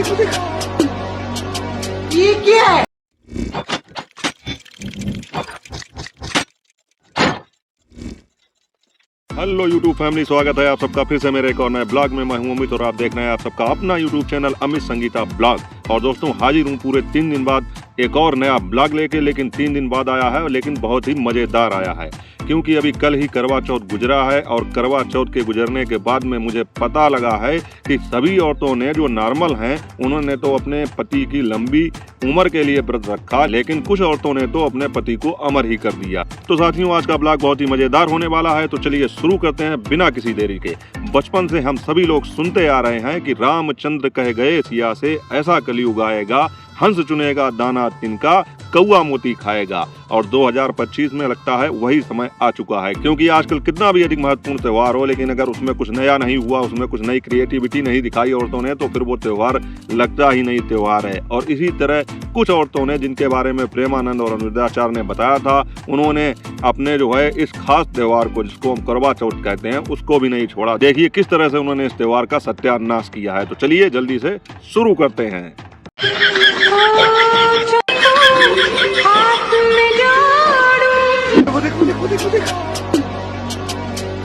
ये क्या है? हेलो यूट्यूब फैमिली, स्वागत है आप सबका फिर से मेरे एक और नए ब्लॉग में। मैं हूं अमित और आप देख रहे हैं आप सबका अपना YouTube channel Amit Sangeeta blog. और दोस्तों हाजिर हूं पूरे 3 दिन बाद एक और नया ब्लॉग लेके, लेकिन 3 दिन बाद आया है, लेकिन बहुत ही मज़ेदार आया है क्योंकि अभी कल ही करवा चौथ गुजरा है। और करवा चौथ के गुजरने के बाद में मुझे पता लगा है कि सभी औरतों ने जो नॉर्मल हैं उन्होंने तो अपने पति की लंबी उम्र के लिए व्रत रखा, लेकिन कुछ औरतों ने तो अपने पति को अमर ही कर दिया। तो साथियों आज का ब्लॉग बहुत ही मजेदार होने वाला है, तो चलिए शुरू करते हैं बिना किसी देरी के। बचपन से हम सभी लोग सुनते आ रहे हैं कि रामचंद्र कह गए सिया से, ऐसा कलयुग आएगा, हंस चुनेगा दाना तिनका, कौआ मोती खाएगा। और 2025 में लगता है वही समय आ चुका है, क्योंकि आजकल कितना भी अधिक महत्वपूर्ण त्योहार हो, लेकिन अगर उसमें कुछ नया नहीं हुआ, उसमें कुछ नई क्रिएटिविटी नहीं दिखाई औरतों ने, तो फिर वो त्योहार लगता ही नहीं त्योहार है। और इसी तरह कुछ औरतों ने, जिनके बारे में प्रेमानंद और अनुराधाचार्य ने बताया था, उन्होंने अपने जो है इस खास त्योहार को, जिसको हम करवा चौथ कहते हैं, उसको भी नहीं छोड़ा। देखिए किस तरह से उन्होंने इस त्योहार का सत्यानाश किया है। तो चलिए जल्दी से शुरू करते हैं।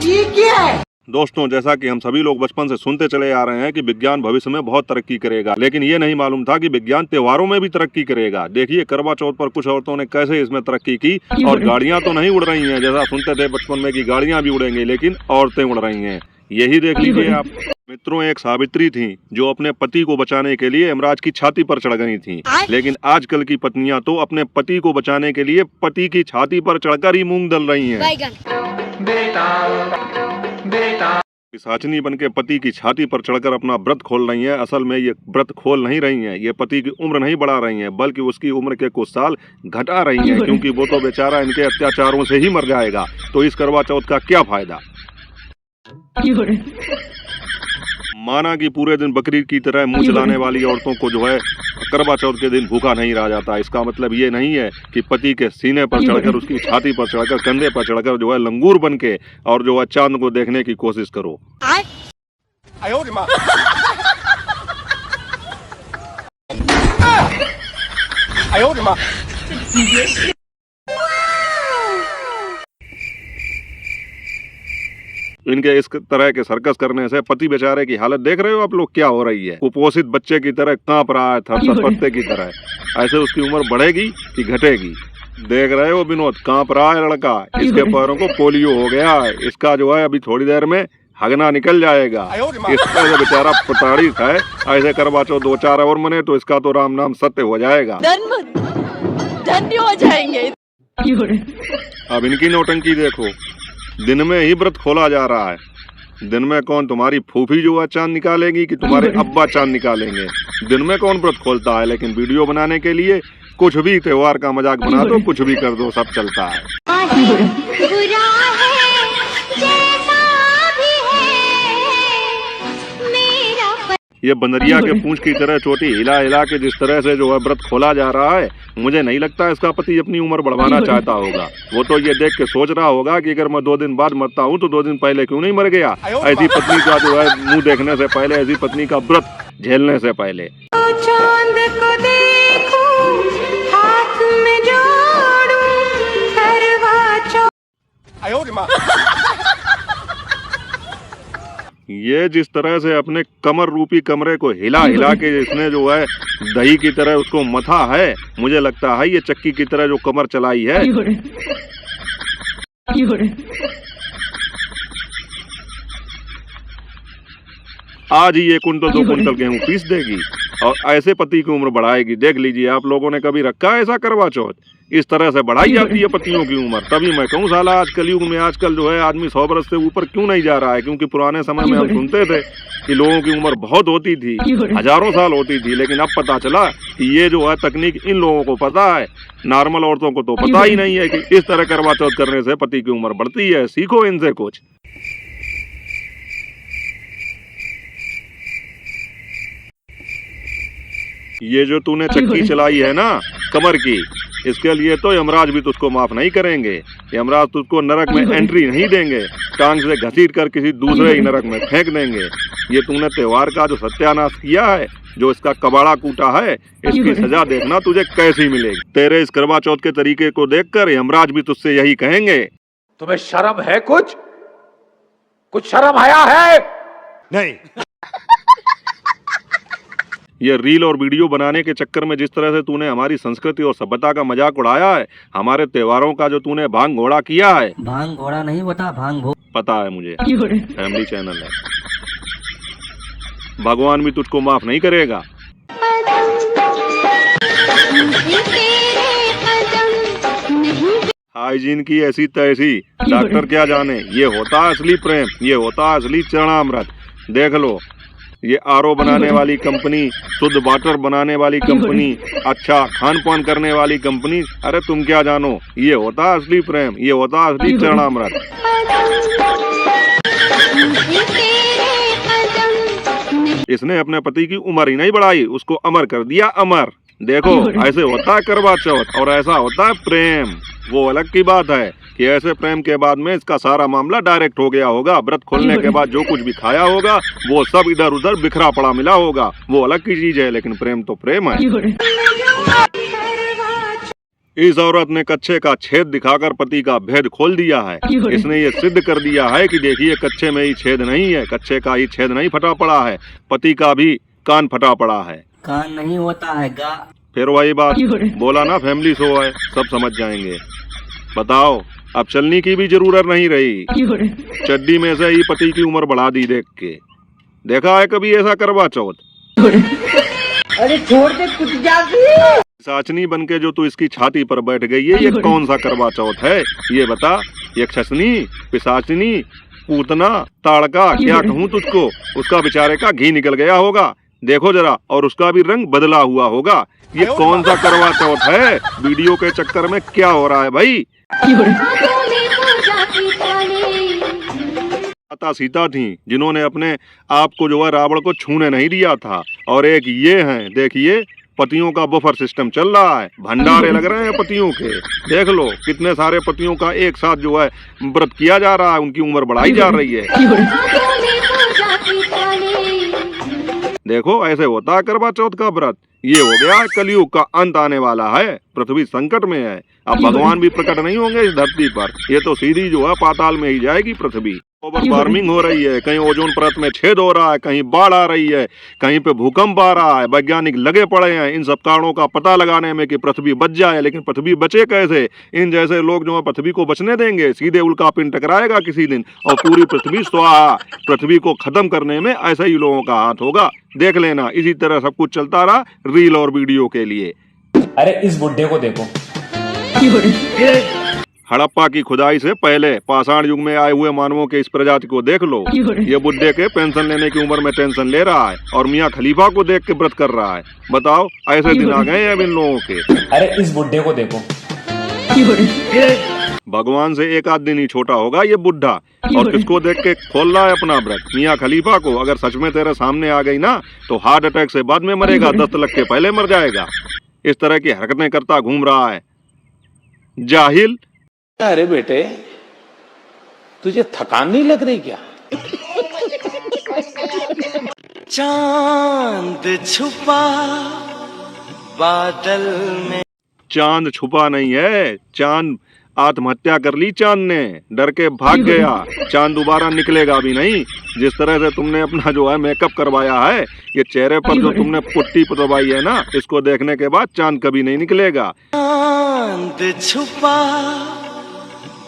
ये क्या है? दोस्तों जैसा कि हम सभी लोग बचपन से सुनते चले आ रहे हैं कि विज्ञान भविष्य में बहुत तरक्की करेगा, लेकिन ये नहीं मालूम था कि विज्ञान त्योहारों में भी तरक्की करेगा। देखिए करवा चौथ पर कुछ औरतों ने कैसे इसमें तरक्की की। और गाड़ियां तो नहीं उड़ रही हैं, जैसा सुनते थे बचपन में कि गाड़ियां भी उड़ेंगी, लेकिन औरतें उड़ रही हैं। यही देख लीजिए आप। मित्रों एक सावित्री थी जो अपने पति को बचाने के लिए यमराज की छाती पर चढ़ गई थी, लेकिन आजकल की पत्नियां तो अपने पति को बचाने के लिए पति की छाती पर चढ़कर ही मूंग दल रही हैं। पिशाचिनी बन के पति की छाती पर चढ़कर अपना व्रत खोल रही हैं। असल में ये व्रत खोल नहीं रही हैं, ये पति की उम्र नहीं बढ़ा रही हैं, बल्कि उसकी उम्र के कुछ साल घटा रही हैं, क्योंकि वो तो बेचारा इनके अत्याचारों से ही मर जाएगा। तो इस करवा चौथ का क्या फायदा। माना कि पूरे दिन बकरी की तरह मुंह चलाने वाली औरतों को जो है करवा चौथ के दिन भूखा नहीं रहा जाता। इसका मतलब ये नहीं है कि पति के सीने पर चढ़कर, उसकी छाती पर चढ़कर, कंधे पर चढ़कर जो है लंगूर बन के और जो है चांद को देखने की कोशिश करो। इनके इस तरह के सर्कस करने से पति बेचारे की हालत देख रहे हो आप लोग क्या हो रही है। कुपोषित बच्चे की तरह कांप रहा है, थर पत्ते की तरह। ऐसे उसकी उम्र बढ़ेगी कि घटेगी। देख रहे हो विनोद, कांप रहा है लड़का, इसके पैरों को पोलियो हो गया है। इसका जो है अभी थोड़ी देर में हगना निकल जाएगा। इस तरह से बेचारा प्रताड़ित है। ऐसे करवा चौथ 2-4 और मने तो इसका तो राम नाम सत्य हो जाएगा, धन्य हो जाएंगे। अब इनकी नौटंकी देखो, दिन में ही व्रत खोला जा रहा है। दिन में कौन, तुम्हारी फूफी जो है चांद निकालेगी कि तुम्हारे अब्बा चांद निकालेंगे। दिन में कौन व्रत खोलता है, लेकिन वीडियो बनाने के लिए कुछ भी त्योहार का मजाक बना दो, कुछ भी कर दो, सब चलता है। ये बंदरिया के पूंछ की तरह चोटी हिला हिला के जिस तरह से जो है व्रत खोला जा रहा है, मुझे नहीं लगता इसका पति अपनी उम्र बढ़वाना चाहता होगा। वो तो ये देख के सोच रहा होगा कि अगर मैं 2 दिन बाद मरता हूँ तो 2 दिन पहले क्यों नहीं मर गया। ऐसी पत्नी का जो है मुंह देखने से पहले, ऐसी पत्नी का व्रत झेलने से पहले। चांद को देखूं, हाथ में जोड़ूं, करवा चौथ। ये जिस तरह से अपने कमर रूपी कमरे को हिला हिला के इसने जो है दही की तरह उसको मथा है, मुझे लगता है ये चक्की की तरह जो कमर चलाई है। आज ही 1 कुंटल 2 कुंटल गेहूं पीस देगी और ऐसे पति की उम्र बढ़ाएगी। देख लीजिए आप लोगों ने कभी रखा है ऐसा करवा चौथ। इस तरह से बढ़ाई जाती है पतियों की उम्र। तभी मैं कहूँ साला आज कलयुग में आजकल जो है आदमी 100 वर्ष से ऊपर क्यों नहीं जा रहा है, क्योंकि पुराने समय में हम सुनते थे कि लोगों की उम्र बहुत होती थी, हजारों साल होती थी, लेकिन अब पता चला कि ये जो है तकनीक इन लोगों को पता है, नॉर्मल औरतों को तो पता ही नहीं है कि इस तरह करवा चौथ करने से पति की उम्र बढ़ती है। सीखो इनसे कुछ। ये जो तूने चक्की चलाई है ना कमर की, इसके लिए तो यमराज भी तुझको माफ नहीं करेंगे। यमराज तुझको नरक में एंट्री नहीं देंगे, टांग से घसीट कर किसी दूसरे ही नरक में फेंक देंगे। ये तूने त्योहार का जो सत्यानाश किया है, जो इसका कबाड़ा कूटा है, इसकी सजा देखना तुझे कैसी मिलेगी। तेरे इस करवा चौथ के तरीके को देखकर यमराज भी तुझसे यही कहेंगे। तुम्हें शर्म है? कुछ शर्म आया है? नहीं। ये रील और वीडियो बनाने के चक्कर में जिस तरह से तूने हमारी संस्कृति और सभ्यता का मजाक उड़ाया है, हमारे त्योहारों का जो तूने भांग घोड़ा किया है, भांग घोड़ा नहीं बता, भांग भो पता है मुझे, फैमिली चैनल है, भगवान भी तुझको माफ नहीं करेगा। हाइजीन की ऐसी तैसी, डॉक्टर क्या जाने। ये होता है असली प्रेम, ये होता है असली चरणामृत। देख लो, ये आरओ बनाने वाली कंपनी, शुद्ध वाटर बनाने वाली कंपनी, अच्छा खान पान करने वाली कंपनी, अरे तुम क्या जानो, ये होता है असली प्रेम, ये होता है असली चरणामृत। इसने अपने पति की उम्र ही नहीं बढ़ाई, उसको अमर कर दिया अमर। देखो, ऐसे होता है करवा चौथ और ऐसा होता है प्रेम। वो अलग की बात है कि ऐसे प्रेम के बाद में इसका सारा मामला डायरेक्ट हो गया होगा। व्रत खोलने के बाद जो कुछ भी खाया होगा वो सब इधर उधर बिखरा पड़ा मिला होगा, वो अलग की चीज है, लेकिन प्रेम तो प्रेम है। इस औरत ने कच्छे का छेद दिखाकर पति का भेद खोल दिया है। इसने ये सिद्ध कर दिया है कि देखिए, कच्छे में ही छेद नहीं है, कच्छे का ही छेद नहीं फटा पड़ा है, पति का भी कान फटा पड़ा है। कान नहीं होता है गा। फिर वही बात बोला ना, फैमिली शो है, सब समझ जाएंगे। बताओ, अब चलने की भी जरूरत नहीं रही, चड्डी में से ही पति की उम्र बढ़ा दी देख के। देखा है कभी ऐसा करवा चौथ? अरे छोड़ दे, कुछ जाती। साचनी बन के जो तू इसकी छाती पर बैठ गई है, ये कौन सा करवा चौथ है ये बता? ये छसनी, पिशाचनी, पूतना, ताड़का, क्या कहूँ तुझको? उसका बेचारे का घी निकल गया होगा, देखो जरा, और उसका भी रंग बदला हुआ होगा। ये कौन सा करवा चौथ है? वीडियो के चक्कर में क्या हो रहा है भाई? माता सीता थी जिन्होंने अपने आप को जो है रावण को छूने नहीं दिया था, और एक ये हैं, देखिए पतियों का बफर सिस्टम चल रहा है, भंडारे लग रहे हैं पतियों के। देख लो, कितने सारे पतियों का एक साथ जो है व्रत किया जा रहा है, उनकी उम्र बढ़ाई जा रही है। देखो, ऐसे होता है करवा चौथ का व्रत। ये हो गया कलयुग का अंत आने वाला है, पृथ्वी संकट में है, अब भगवान भी प्रकट नहीं होंगे इस धरती पर, ये तो सीधी जो है पाताल में ही जाएगी पृथ्वी। ग्लोबल वार्मिंग हो रही है, कहीं ओजोन परत में छेद हो रहा है, कहीं बाढ़ आ रही है, कहीं पे भूकंप आ रहा है। वैज्ञानिक लगे पड़े हैं इन सब कारणों का पता लगाने में कि पृथ्वी बच जाए, लेकिन पृथ्वी बचे कैसे? इन जैसे लोग जो है पृथ्वी को बचने देंगे? सीधे उल्का पिंड टकराएगा किसी दिन और पूरी पृथ्वी स्वाहा। पृथ्वी को खत्म करने में ऐसे ही लोगों का हाथ होगा, देख लेना। इसी तरह सब कुछ चलता रहा रील और वीडियो के लिए। अरे इस बुड्ढे को देखो, हड़प्पा की खुदाई से पहले पाषाण युग में आए हुए मानवों के इस प्रजाति को देख लो। ये बुड्ढे के पेंशन लेने की उम्र में टेंशन ले रहा है और मियाँ खलीफा को देख के व्रत कर रहा है। बताओ, ऐसे दिन आ गए हैं अब इन लोगों के। अरे इस बुड्ढे को देखो, भगवान से एक आध दिन ही छोटा होगा ये बुढ़ा, और किसको देख के खोल रहा है अपना व्रत? मियाँ खलीफा को। अगर सच में तेरे सामने आ गई ना, तो हार्ट अटैक से बाद में मरेगा, 10 लाख के पहले मर जाएगा। इस तरह की हरकतें करता घूम रहा है, जाहिल। अरे बेटे, तुझे थकान नहीं लग रही क्या? चांद छुपा बादल में। चांद छुपा नहीं है, चांद आत्महत्या कर ली, चांद ने डर के भाग गया। चांद दोबारा निकलेगा भी नहीं। जिस तरह से तुमने अपना जो है मेकअप करवाया है, ये चेहरे पर जो तुमने पुट्टी पुतवाई है ना, इसको देखने के बाद चांद कभी नहीं निकलेगा। चांद छुपा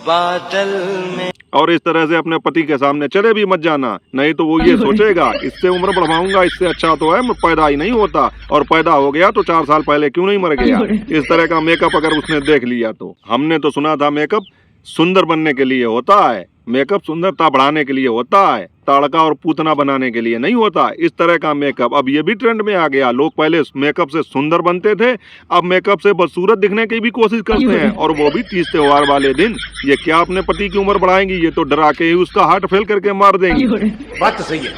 बादल में। और इस तरह से अपने पति के सामने चले भी मत जाना, नहीं तो वो ये सोचेगा इससे उम्र बढ़वाऊंगा, इससे अच्छा तो है मैं पैदा ही नहीं होता, और पैदा हो गया तो 4 साल पहले क्यों नहीं मर गया। इस तरह का मेकअप अगर उसने देख लिया तो। हमने तो सुना था मेकअप सुंदर बनने के लिए होता है, मेकअप सुंदरता बढ़ाने के लिए होता है, ताड़का और पूतना बनाने के लिए नहीं होता। इस तरह का मेकअप अब ये भी ट्रेंड में आ गया। लोग पहले मेकअप से सुंदर बनते थे, अब मेकअप से बदसूरत दिखने की भी कोशिश करते हैं, और वो भी 30 त्योहार वाले दिन। ये क्या अपने पति की उम्र बढ़ाएंगी? ये तो डरा के ही उसका हार्ट फेल करके मार देंगी। बात तो सही है।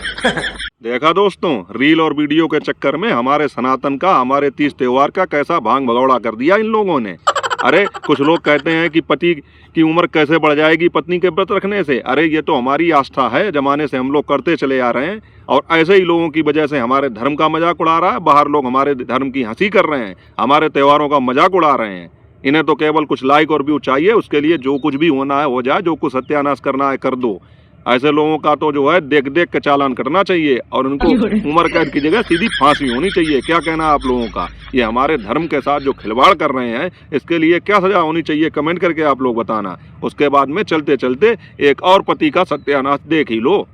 देखा दोस्तों, रील और वीडियो के चक्कर में हमारे सनातन का, हमारे 30 त्योहार का कैसा भांग भगौड़ा कर दिया इन लोगों ने। अरे कुछ लोग कहते हैं कि पति की उम्र कैसे बढ़ जाएगी पत्नी के व्रत रखने से। अरे ये तो हमारी आस्था है, जमाने से हम लोग करते चले आ रहे हैं और ऐसे ही लोगों की वजह से हमारे धर्म का मजाक उड़ा रहा है। बाहर लोग हमारे धर्म की हंसी कर रहे हैं, हमारे त्योहारों का मजाक उड़ा रहे हैं। इन्हें तो केवल कुछ लाइक और व्यू चाहिए, उसके लिए जो कुछ भी होना है हो जाए, जो कुछ सत्यानाश करना है कर दो। ऐसे लोगों का तो जो है देख देख के चालान कटना चाहिए और उनको उम्र कैद की जगह सीधी फांसी होनी चाहिए। क्या कहना है आप लोगों का? ये हमारे धर्म के साथ जो खिलवाड़ कर रहे हैं इसके लिए क्या सजा होनी चाहिए, कमेंट करके आप लोग बताना। उसके बाद में चलते चलते एक और पति का सत्यानाश देख ही लो।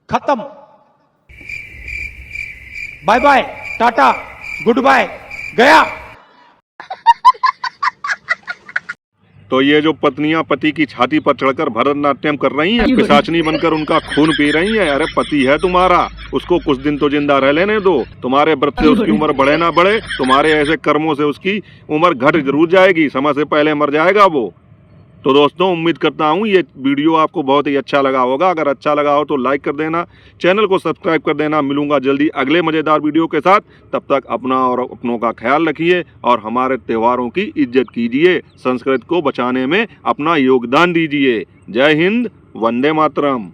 खत्म, bye bye, tata, goodbye, गया। तो ये जो पत्नियां पति की छाती पर चढ़कर भरतनाट्यम कर रही हैं, पिशाचनी बनकर उनका खून पी रही हैं, अरे पति है तुम्हारा, उसको कुछ दिन तो जिंदा रह लेने दो। तुम्हारे व्रत से उसकी उम्र बढ़े ना बढ़े, तुम्हारे ऐसे कर्मों से उसकी उम्र घट जरूर जाएगी, समय से पहले मर जाएगा वो। तो दोस्तों उम्मीद करता हूँ ये वीडियो आपको बहुत ही अच्छा लगा होगा। अगर अच्छा लगा हो तो लाइक कर देना, चैनल को सब्सक्राइब कर देना। मिलूंगा जल्दी अगले मज़ेदार वीडियो के साथ। तब तक अपना और अपनों का ख्याल रखिए और हमारे त्योहारों की इज्जत कीजिए, संस्कृति को बचाने में अपना योगदान दीजिए। जय हिंद, वंदे मातरम।